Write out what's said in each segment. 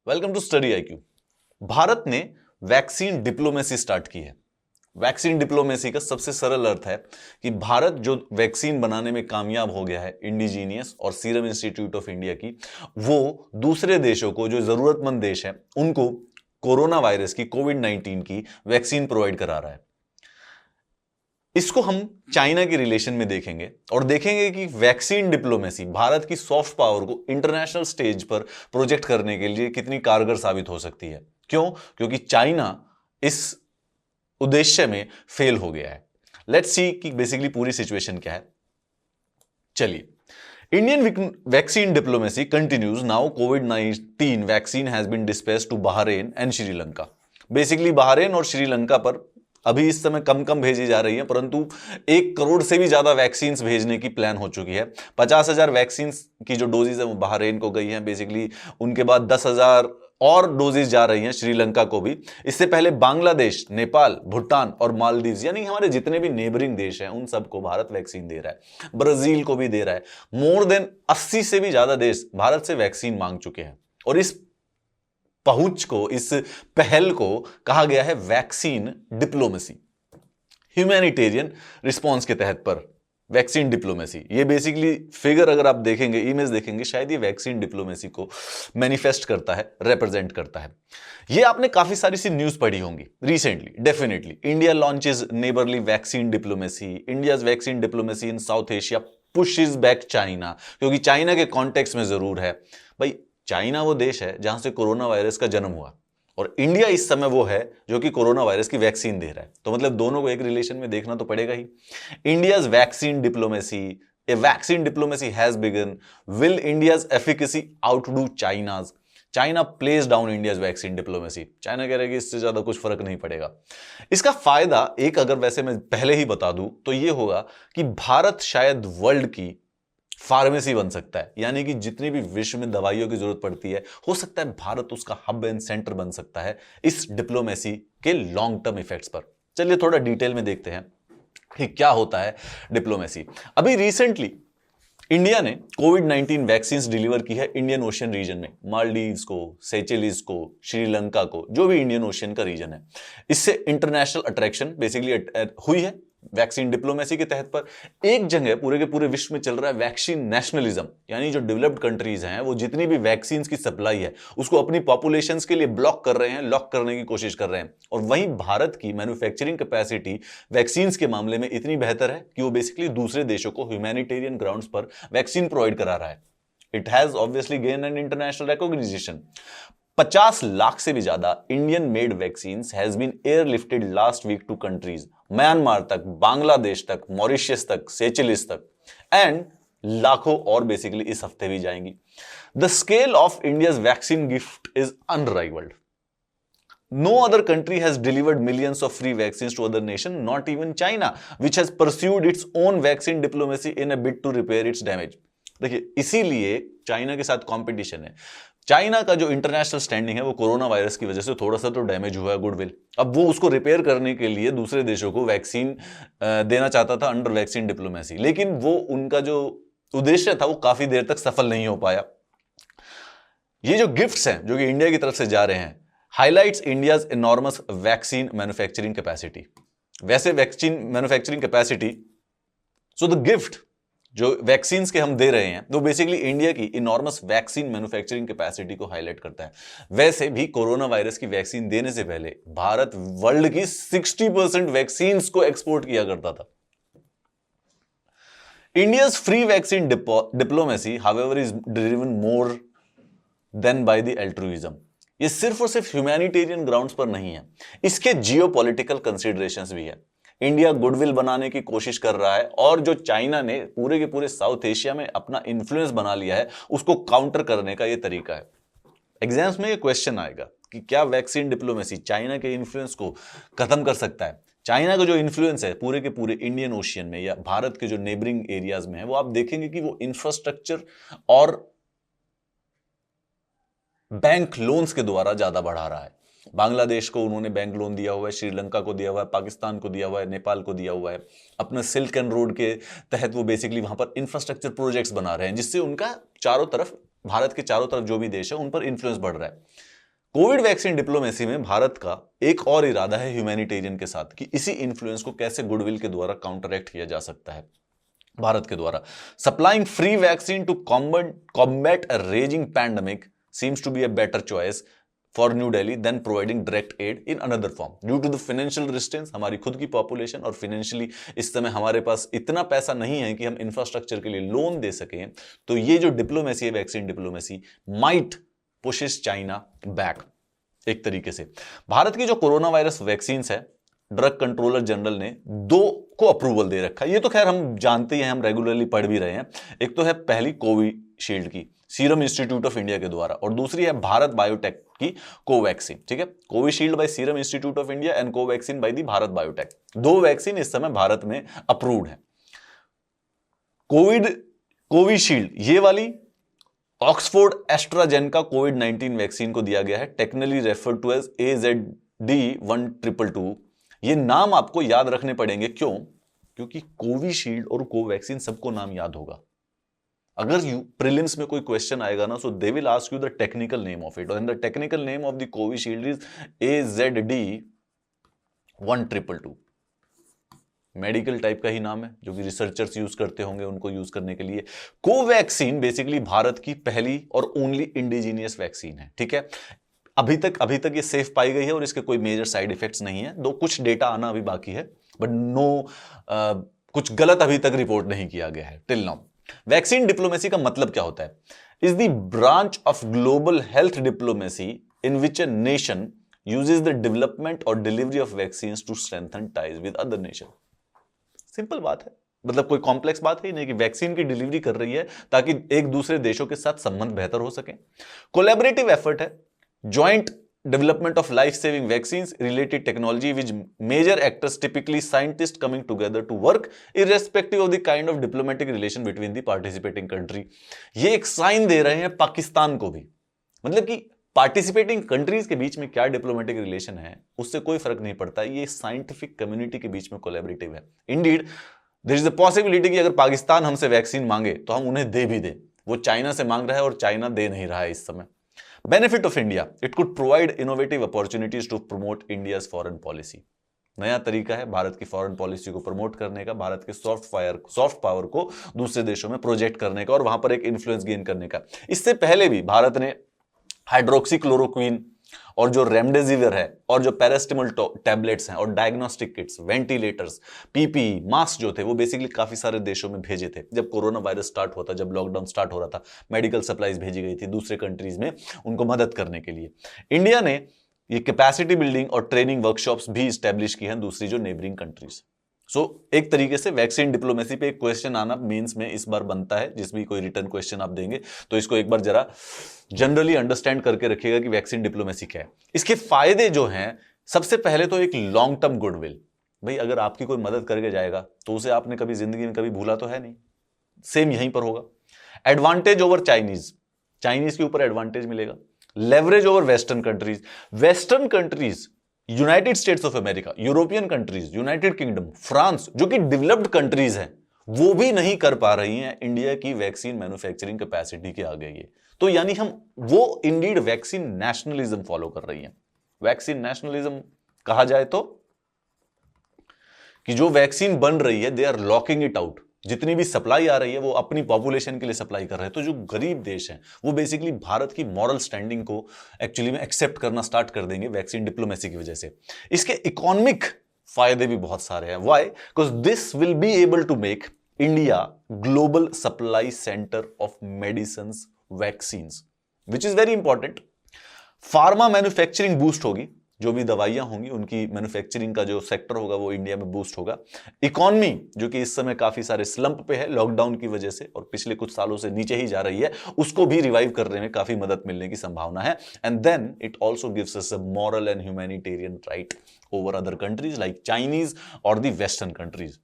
Welcome to study IQ. Bharat ने vaccine diplomacy start की है। वैक्सीन डिप्लोमेसी का सबसे सरल अर्थ है कि भारत जो वैक्सीन बनाने में कामयाब हो गया है इंडिजीनियस और सीरम इंस्टीट्यूट ऑफ इंडिया की, वो दूसरे देशों को जो जरूरतमंद देश है उनको कोरोना वायरस की कोविड-19 की वैक्सीन प्रोवाइड करा रहा है। इसको हम चाइना के रिलेशन में देखेंगे और देखेंगे कि वैक्सीन डिप्लोमेसी भारत की सॉफ्ट पावर को इंटरनेशनल स्टेज पर प्रोजेक्ट करने के लिए कितनी कारगर साबित हो सकती है। क्यों? क्योंकि चाइना इस उद्देश्य में फेल हो गया है। लेट्स सी कि बेसिकली पूरी सिचुएशन क्या है। चलिए, Indian vaccine diplomacy continues now. कोविड-19 vaccine has been dispatched to Bahrain and Sri Lanka. Basically Bahrain और श्रीलंका पर अभी इस समय कम भेजी जा रही है, परंतु 1 करोड़ से भी ज्यादा वैक्सीन भेजने की प्लान हो चुकी है। 50,000 वैक्सीन की जो डोजेज है वो बहरीन को गई है बेसिकली। उनके बाद 10,000 और डोजेज जा रही हैं श्रीलंका को भी। इससे पहले बांग्लादेश, नेपाल, भूटान और मालदीव यानी हमारे जितने भी नेबरिंग देश हैं उन सबको भारत वैक्सीन दे रहा है। ब्राजील को भी दे रहा है। मोर देन 80 से भी ज्यादा देश भारत से वैक्सीन मांग चुके हैं और इस पहुंच को, इस पहल को कहा गया है वैक्सीन डिप्लोमेसी। ह्यूमैनिटेरियन रिस्पांस के तहत पर वैक्सीन डिप्लोमेसी, ये बेसिकली फिगर अगर आप देखेंगे, इमेज देखेंगे, शायद ये वैक्सीन डिप्लोमेसी को मैनिफेस्ट करता है, रिप्रेजेंट करता है। ये आपने काफी सारी सी न्यूज पढ़ी होंगी recently. Definitely India launches neighbourly vaccine diplomacy. India's vaccine diplomacy in South Asia pushes back China, क्योंकि चाइना के कॉन्टेक्स्ट में जरूर है भाई, चाइना वो देश है जहां से कोरोना वायरस का जन्म हुआ और इंडिया इस समय वो है जो कि कोरोना वायरस की वैक्सीन दे रहा है। तो मतलब दोनों को एक रिलेशन में देखना तो पड़ेगा ही। India's vaccine diplomacy, a vaccine diplomacy has begun. Will India's efficacy outdo China's? China plays down India's vaccine diplomacy. China कह रहा है कि इससे ज्यादा कुछ फर्क नहीं पड़ेगा। इसका फायदा एक अगर वैसे मैं पहले ही बता दूं तो ये होगा कि भारत शायद वर्ल्ड की फार्मेसी बन सकता है, यानी कि जितनी भी विश्व में दवाइयों की जरूरत पड़ती है, हो सकता है भारत उसका हब एंड सेंटर बन सकता है इस डिप्लोमेसी के लॉन्ग टर्म इफेक्ट्स पर। चलिए थोड़ा डिटेल में देखते हैं कि क्या होता है डिप्लोमेसी। अभी रिसेंटली इंडिया ने कोविड-19 वैक्सीन डिलीवर की है इंडियन ओशियन रीजन में, मालदीव्स को, सेचेलिस को, श्रीलंका को, जो भी इंडियन ओशियन का रीजन है। इससे इंटरनेशनल अट्रैक्शन बेसिकली हुई है वैक्सीन डिप्लोमेसी के तहत पर। एक जगह पूरे के पूरे विश्व में चल रहा है वैक्सीन नेशनलिज्म, यानी जो डेवलप्ड कंट्रीज हैं वो जितनी भी वैक्सीन की सप्लाई है उसको अपनी पॉपुलेशंस के लिए ब्लॉक कर रहे हैं, लॉक करने की कोशिश कर रहे हैं। और वहीं भारत की मैन्युफैक्चरिंग कैपेसिटी वैक्सीन के मामले में इतनी बेहतर है कि वो बेसिकली दूसरे देशों को ह्यूमैनिटेरियन ग्राउंड्स पर वैक्सीन प्रोवाइड करा रहा है। It has obviously gain an international recognition. 50 lakh से भी ज्यादा Indian made vaccine has been airlifted last week to countries, Myanmar तक, बांग्लादेश तक, मॉरिशस तक, सेचेलिस तक, एंड लाखों और बेसिकली इस हफ्ते भी जाएंगी। The scale of India's vaccine gift is unrivalled. No other country has delivered millions of free vaccines to other nation, not even China, which has pursued its own vaccine diplomacy in a bid to repair its damage. देखिए, इसीलिए China के साथ competition है। China का जो international standing है वो corona virus की वजह से थोड़ा सा तो डैमेज हुआ है, गुडविल। अब वो उसको रिपेयर करने के लिए दूसरे देशों को वैक्सीन देना चाहता था अंडर वैक्सीन डिप्लोमेसी, लेकिन वो उनका जो उद्देश्य था वो काफी देर तक सफल नहीं हो पाया। ये जो गिफ्ट्स हैं जो कि इंडिया की तरफ से जा रहे हैं, highlights India's enormous vaccine manufacturing capacity. वैसे vaccine manufacturing capacity, so the gift जो वैक्सीन के हम दे रहे हैं वो बेसिकली इंडिया की इनॉर्मस वैक्सीन मैन्युफैक्चरिंग कैपेसिटी को हाईलाइट करता है। वैसे भी कोरोना वायरस की वैक्सीन देने से पहले भारत वर्ल्ड की 60% वैक्सीन को एक्सपोर्ट किया करता था। India's free vaccine diplomacy however is driven more than by the altruism. ये सिर्फ और सिर्फ ह्यूमैनिटेरियन ग्राउंड्स पर नहीं है, इसके जियोपॉलिटिकल कंसिडरेशंस भी है। इंडिया गुडविल बनाने की कोशिश कर रहा है और जो चाइना ने पूरे के पूरे साउथ एशिया में अपना इन्फ्लुएंस बना लिया है उसको काउंटर करने का ये तरीका है। एग्जाम्स में ये क्वेश्चन आएगा कि क्या वैक्सीन डिप्लोमेसी चाइना के इन्फ्लुएंस को खत्म कर सकता है? चाइना का जो इन्फ्लुएंस है पूरे के पूरे इंडियन ओशियन में या भारत के जो नेबरिंग एरियाज में है, वो आप देखेंगे कि वो इंफ्रास्ट्रक्चर और बैंक लोन्स के द्वारा ज्यादा बढ़ा रहा है। बांग्लादेश को उन्होंने बैंक लोन दिया हुआ है, श्रीलंका को दिया हुआ है, पाकिस्तान को दिया हुआ है, नेपाल को दिया हुआ है। अपना सिल्क एंड रोड के तहत वो बेसिकली वहां पर इंफ्रास्ट्रक्चर प्रोजेक्ट्स बना रहे हैं जिससे उनका चारों तरफ, भारत के चारों तरफ जो भी देश है उन पर इंफ्लुएंस बढ़ रहा है। कोविड वैक्सीन डिप्लोमेसी में भारत का एक और इरादा है ह्यूमैनिटेरियन के साथ कि इसी इन्फ्लुएंस को कैसे गुडविल के द्वारा काउंटरएक्ट किया जा सकता है। भारत के द्वारा supplying free vaccine to combat a raging pandemic seems to be a better choice for New Delhi than providing direct aid in another form due to the financial restraints. हमारी खुद की पॉपुलेशन और फाइनेंशियली इस समय हमारे पास इतना पैसा नहीं है कि हम इंफ्रास्ट्रक्चर के लिए लोन दे सकें। तो ये जो डिप्लोमेसी है, vaccine diplomacy, might pushes China back. एक तरीके से भारत की जो कोरोना वायरस वैक्सीन है, ड्रग कंट्रोलर जनरल ने 2 को अप्रूवल दे रखा है। ये तो खैर हम जानते हैं, हम रेगुलरली पढ़ भी रहे हैं। एक तो है पहली कोविशील्ड की सीरम इंस्टीट्यूट ऑफ इंडिया के द्वारा, और दूसरी है भारत बायोटेक की कोवैक्सीन। ठीक है, Covishield by serum institute of India and Covaxin by the Bharat biotech. 2 vaccine इस समय भारत में अप्रूव्ड है। कोविशील्ड ये वाली ऑक्सफोर्ड एस्ट्राजेनेका कोविड-19 वैक्सीन को दिया गया है, technically referred to as AZD1222। ये नाम आपको याद रखने पड़ेंगे। क्यों? क्योंकि कोविशील्ड और कोवैक्सीन सबको नाम याद होगा। अगर प्रीलिम्स में कोई क्वेश्चन आएगा ना, so they will ask you the technical name of it, and the technical name of the Covishield is AZD1222। Medical type का ही नाम है, जो कि रिसर्चर्स यूज करते होंगे उनको यूज करने के लिए। कोवैक्सीन बेसिकली भारत की पहली और ओनली इंडिजीनियस वैक्सीन है। ठीक है, अभी तक ये सेफ पाई गई है और इसके कोई मेजर साइड इफेक्ट्स नहीं है। कुछ डेटा आना अभी बाकी है, बट कुछ गलत अभी तक रिपोर्ट नहीं किया गया है टिल नाउ। वैक्सीन डिप्लोमेसी का मतलब क्या होता है? Is the branch of global health diplomacy in which a nation uses the development और delivery of vaccines to strengthen ties with other nation. Simple बात है, मतलब कोई कॉम्प्लेक्स बात है ही नहीं कि वैक्सीन की डिलीवरी कर रही है ताकि एक दूसरे देशों के साथ संबंध बेहतर हो सके। कोलैबोरेटिव एफर्ट है, joint development of life saving vaccines related technology which major actors typically scientist coming together to work irrespective of the kind of diplomatic relation between the participating country. ये एक साइन दे रहे हैं पाकिस्तान को भी, मतलब कि participating countries के बीच में क्या डिप्लोमेटिक रिलेशन है उससे कोई फर्क नहीं पड़ता, ये साइंटिफिक कम्युनिटी के बीच में कोलैबोरेटिव है। Indeed there is a possibility कि अगर पाकिस्तान हमसे वैक्सीन मांगे तो हम उन्हें दे भी दें। वो चाइना से मांग रहा है और चाइना दे नहीं रहा है इस समय। Benefit of India, it could provide innovative opportunities to promote India's foreign policy. नया तरीका है भारत की फॉरेन पॉलिसी को प्रमोट करने का, भारत के सॉफ्ट पावर को दूसरे देशों में प्रोजेक्ट करने का और वहां पर एक इन्फ्लुएंस गेन करने का। इससे पहले भी भारत ने हाइड्रोक्सीक्लोरोक्वीन और जो रेमडेसिविर है और जो पैरास्टामोल टैबलेट्स हैं और diagnostic kits, ventilators, PPE, mask जो थे वो बेसिकली काफी सारे देशों में भेजे थे। जब कोरोना वायरस स्टार्ट हुआ था, जब लॉकडाउन स्टार्ट हो रहा था, मेडिकल सप्लाईज भेजी गई थी दूसरे कंट्रीज में उनको मदद करने के लिए। इंडिया ने ये कैपेसिटी बिल्डिंग और ट्रेनिंग वर्कशॉप्स भी स्टैब्लिश की हैं दूसरी जो नेबरिंग कंट्रीज। एक तरीके से वैक्सीन डिप्लोमेसी पे एक क्वेश्चन आना मेंस में इस बार बनता है। जिस भी कोई रिटर्न क्वेश्चन आप देंगे तो इसको एक बार जरा जनरली अंडरस्टैंड करके रखिएगा कि वैक्सीन डिप्लोमेसी क्या है। इसके फायदे जो हैं, सबसे पहले तो एक लॉन्ग टर्म गुडविल। भाई अगर आपकी कोई मदद करके जाएगा तो उसे आपने कभी जिंदगी में कभी भूला तो है नहीं, सेम यहीं पर होगा। एडवांटेज ओवर चाइनीज के ऊपर एडवांटेज मिलेगा। Leverage over western countries United states of America, European countries, United kingdom, France, जो कि डेवलप्ड कंट्रीज हैं, वो भी नहीं कर पा रही हैं इंडिया की वैक्सीन मैन्युफैक्चरिंग कैपेसिटी के आगे। ये तो यानी हम वो इंडीड वैक्सीन नेशनलिज्म फॉलो कर रही हैं। वैक्सीन नेशनलिज्म कहा जाए तो कि जो वैक्सीन बन रही है they are locking it out. जितनी भी सप्लाई आ रही है वो अपनी पॉपुलेशन के लिए सप्लाई कर रहे हैं। तो जो गरीब देश हैं वो बेसिकली भारत की मॉरल स्टैंडिंग को एक्चुअली में एक्सेप्ट करना स्टार्ट कर देंगे वैक्सीन डिप्लोमेसी की वजह से। इसके इकोनॉमिक फायदे भी बहुत सारे हैं। Why? Because this will be able to make India global supply centre of medicine vaccines, which is very important. Pharma manufacturing boost होगी, जो भी दवाइयां होंगी उनकी मैन्युफैक्चरिंग का जो सेक्टर होगा वो इंडिया में बूस्ट होगा। इकोनॉमी जो कि इस समय काफी सारे स्लंप पे है लॉकडाउन की वजह से और पिछले कुछ सालों से नीचे ही जा रही है, उसको भी रिवाइव करने में काफी मदद मिलने की संभावना है। And then it also gives us a moral and humanitarian right over other countries like Chinese और दी वेस्टर्न कंट्रीज।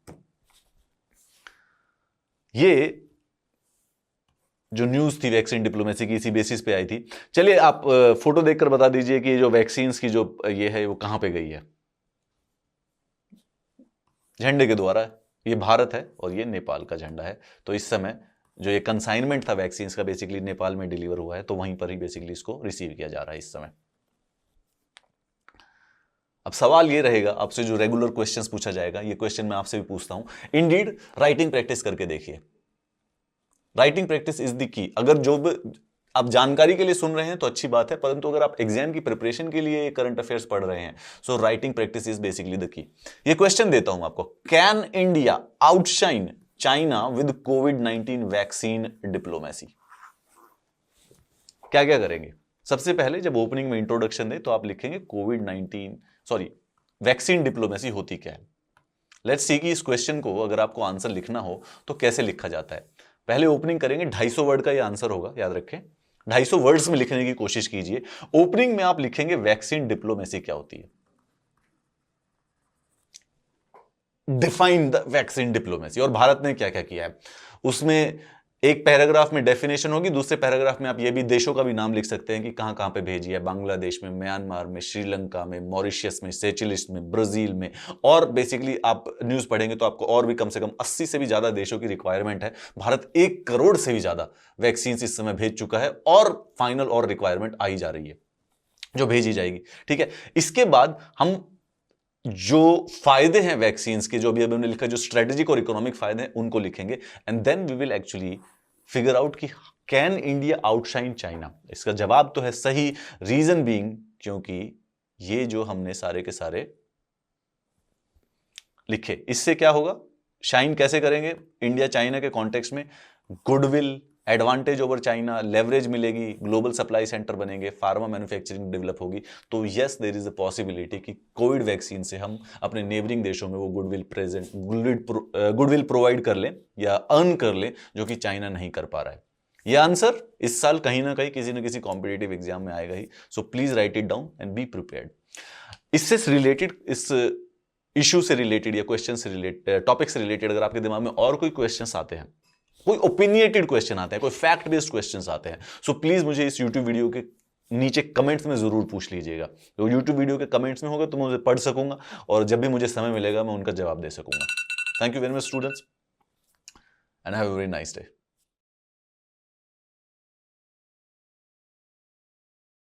ये जो न्यूज थी वैक्सीन डिप्लोमेसी की इसी बेसिस पे आई थी। चलिए आप फोटो देखकर बता दीजिए कि जो वैक्सीन्स की जो ये है वो कहां पे गई है। झंडे के द्वारा ये भारत है और ये नेपाल का झंडा है। तो इस समय जो ये कंसाइनमेंट था वैक्सीन्स का बेसिकली नेपाल में डिलीवर हुआ है, तो वहीं पर ही बेसिकली इसको रिसीव किया जा रहा है इस समय। अब सवाल ये रहेगा, आपसे जो रेगुलर क्वेश्चंस पूछा जाएगा, ये क्वेश्चन मैं आपसे भी पूछता हूं, इंडीड राइटिंग प्रैक्टिस करके देखिए। Writing practice is the key. अगर जो आप जानकारी के लिए सुन रहे हैं तो अच्छी बात है, परंतु अगर आप एग्जाम की प्रिपरेशन के लिए करंट अफेयर्स पढ़ रहे हैं, so writing practice is basically the key. ये क्वेश्चन देता हूं आपको, can India outshine China with covid vaccine diplomacy? क्या क्या करेंगे? सबसे पहले जब ओपनिंग में इंट्रोडक्शन दे तो आप लिखेंगे वैक्सीन डिप्लोमेसी होती क्या है। लेट्स सी कि इस क्वेश्चन को अगर आपको आंसर लिखना हो तो कैसे लिखा जाता है। पहले ओपनिंग करेंगे, 250 वर्ड का ये आंसर होगा, याद रखें 250 वर्ड्स में लिखने की कोशिश कीजिए। ओपनिंग में आप लिखेंगे वैक्सीन डिप्लोमेसी क्या होती है, डिफाइन द वैक्सीन डिप्लोमेसी, और भारत ने क्या क्या किया है। उसमें एक पैराग्राफ में डेफिनेशन होगी, दूसरे पैराग्राफ में आप ये भी देशों का भी नाम लिख सकते हैं कि कहां कहां पे भेजी है, बांग्लादेश में, म्यांमार में, श्रीलंका में, मॉरिशियस में, सेचिलिस में, ब्राजील में। और बेसिकली आप न्यूज पढ़ेंगे तो आपको और भी कम से कम 80 से भी ज्यादा देशों की रिक्वायरमेंट है। भारत 1 करोड़ से भी ज्यादा वैक्सीन इस समय भेज चुका है और फाइनल और रिक्वायरमेंट आई जा रही है जो भेजी जाएगी। ठीक है, इसके बाद हम जो फायदे हैं वैक्सीन के, जो अभी हमने लिखा, जो स्ट्रेटेजिक और इकोनॉमिक फायदे हैं, उनको लिखेंगे। And then we will actually figure out कि कैन इंडिया आउटशाइन चाइना। इसका जवाब तो है सही, रीजन बीइंग क्योंकि ये जो हमने सारे के सारे लिखे, इससे क्या होगा, शाइन कैसे करेंगे इंडिया चाइना के कॉन्टेक्स्ट में, goodwill, advantage over China, leverage मिलेगी, ग्लोबल सप्लाई सेंटर बनेंगे, फार्मा मैन्युफैक्चरिंग डेवलप होगी। तो yes, there is a possibility कि कोविड वैक्सीन से हम अपने नेबरिंग देशों में वो गुडविल प्रोवाइड कर लें या अर्न कर लें, जो कि चाइना नहीं कर पा रहा है। ये आंसर इस साल कहीं ना कहीं किसी न किसी कॉम्पिटेटिव एग्जाम में आएगा ही। So please write it down and be prepared. इससे रिलेटेड, इस इशू से रिलेटेड या क्वेश्चन से रिलेटेड, टॉपिक से रिलेटेड अगर आपके दिमाग में और कोई क्वेश्चंस आते हैं, कोई ओपिनियटेड क्वेश्चन आते हैं, कोई फैक्ट बेस्ड क्वेश्चंस आते हैं, सो प्लीज मुझे इस यूट्यूब वीडियो के नीचे कमेंट्स में जरूर पूछ लीजिएगा। तो यूट्यूब वीडियो के कमेंट्स में होगा तो मैं उसे पढ़ सकूंगा और जब भी मुझे समय मिलेगा मैं उनका जवाब दे सकूंगा। Thank you very much students and have a very nice day.